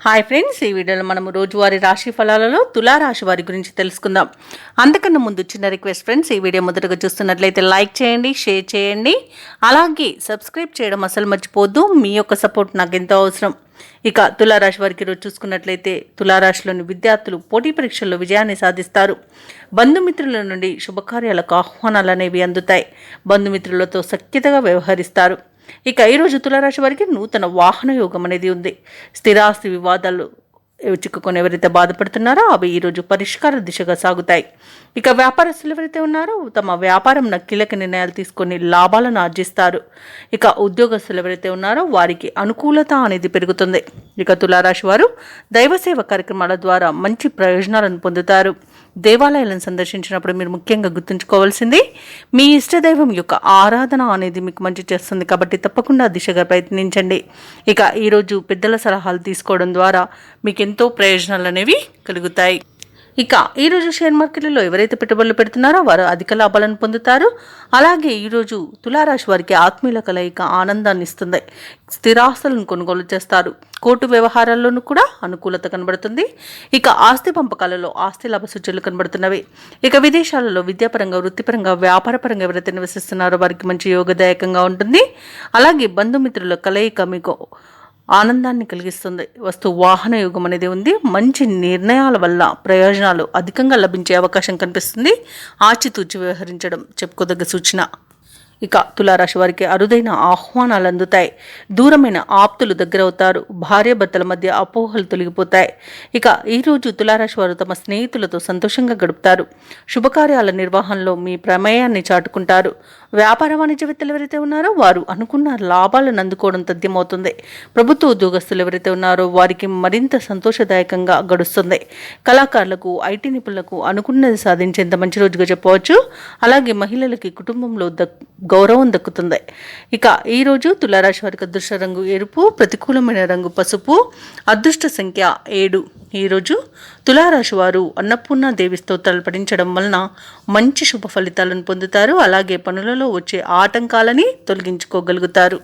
Hi friends, ఈ వీడియోలో మనము రోజువారీ రాశి ఫలాలలో తులారాశి వారి గురించి తెలుసుకుందాం. అంతకన్నా ముందు చిన్న రిక్వెస్ట్ ఫ్రెండ్స్, ఈ వీడియో మొదటగా చూస్తున్నట్లయితే లైక్ చేయండి, షేర్ చేయండి, అలాగే సబ్స్క్రైబ్ చేయడం అసలు మర్చిపోద్దు. మీ యొక్క సపోర్ట్ నాకు ఎంతో అవసరం. ఇక తులారాశి వారికి ఈరోజు చూసుకున్నట్లయితే తులారాశిలోని విద్యార్థులు పోటీ పరీక్షల్లో విజయాన్ని సాధిస్తారు. బంధుమిత్రుల నుండి శుభకార్యాలకు ఆహ్వానాలు అనేవి అందుతాయి. బంధుమిత్రులతో సఖ్యతగా వ్యవహరిస్తారు. ఇక ఈరోజు తులారాశి వారికి నూతన వాహన యోగం అనేది ఉంది. స్థిరాస్తి వివాదాలు చిక్కుకొని ఎవరైతే బాధపడుతున్నారో అవి ఈరోజు పరిష్కార దిశగా సాగుతాయి. ఇక వ్యాపారస్తులు ఎవరైతే ఉన్నారో తమ వ్యాపారంలో కీలక నిర్ణయాలు తీసుకొని లాభాలను ఆర్జిస్తారు. ఇక ఉద్యోగస్తులు ఎవరైతే ఉన్నారో వారికి అనుకూలత అనేది పెరుగుతుంది. ఇక తులారాశి వారు దైవసేవ కార్యక్రమాల ద్వారా మంచి ప్రయోజనాలను పొందుతారు. దేవాలయాలను సందర్శించినప్పుడు మీరు ముఖ్యంగా గుర్తుంచుకోవాల్సింది మీ ఇష్టదైవం యొక్క ఆరాధన అనేది మీకు మంచి చేస్తుంది. కాబట్టి తప్పకుండా దిశగా ప్రయత్నించండి. ఇక ఈరోజు పెద్దల సలహాలు తీసుకోవడం ద్వారా మీకు ఎంతో ప్రయోజనాలు అనేవి కలుగుతాయి. ఇక ఈరోజు షేర్ మార్కెట్లలో ఎవరైతే పెట్టుబడులు పెడుతున్నారో వారు అధిక లాభాలను పొందుతారు. అలాగే ఈరోజు తులారాశి వారికి ఆత్మీయుల కలయిక ఆనందాన్ని ఇస్తుంది. స్థిరాస్తులను కొనుగోలు చేస్తారు. కోర్టు వ్యవహారాల్లోనూ కూడా అనుకూలత కనబడుతుంది. ఇక ఆస్తి పంపకాలలో ఆస్తి లాభ సూచనలు కనబడుతున్నవి. ఇక విదేశాలలో విద్యాపరంగా, వృత్తిపరంగా, వ్యాపారపరంగా ఎవరైతే నివసిస్తున్నారో వారికి మంచి యోగదాయకంగా ఉంటుంది. అలాగే బంధుమిత్రుల కలయిక మీకు ఆనందాన్ని కలిగిస్తుంది. వస్తు వాహన యోగం అనేది ఉంది. మంచి నిర్ణయాల వల్ల ప్రయోజనాలు అధికంగా లభించే అవకాశం కనిపిస్తుంది. ఆచితూచి వ్యవహరించడం చెప్పుకోదగ్గ సూచన. ఇక తులారాశి వారికి అరుదైన ఆహ్వానాలు అందుతాయి. దూరమైన ఆప్తులు దగ్గరవుతారు. భార్యాభర్తల మధ్య అపోహలు తొలగిపోతాయి. ఇక ఈరోజు తులారాశి వారు తమ స్నేహితులతో సంతోషంగా గడుపుతారు. శుభకార్యాల నిర్వహణలో మీ ప్రమేయాన్ని చాటుకుంటారు. వ్యాపార వాణిజ్యవేత్తలు ఎవరైతే ఉన్నారో వారు అనుకున్న లాభాలను అందుకోవడం తథ్యమవుతుంది. ప్రభుత్వ ఉద్యోగస్తులు ఎవరైతే ఉన్నారో వారికి మరింత సంతోషదాయకంగా గడుస్తుంది. కళాకారులకు, ఐటీ నిపుణులకు అనుకున్నది సాధించేంత మంచి రోజుగా చెప్పవచ్చు. అలాగే మహిళలకి కుటుంబంలో గౌరవం దక్కుతుంది. ఇక ఈరోజు తులారాశి వారికి అదృష్ట రంగు ఎరుపు, ప్రతికూలమైన రంగు పసుపు, అదృష్ట సంఖ్య 7. ఈరోజు తులారాశి వారు అన్నపూర్ణ దేవి స్తోత్రాలు పఠించడం వలన మంచి శుభ ఫలితాలను పొందుతారు. అలాగే పనులలో వచ్చే ఆటంకాలని తొలగించుకోగలుగుతారు.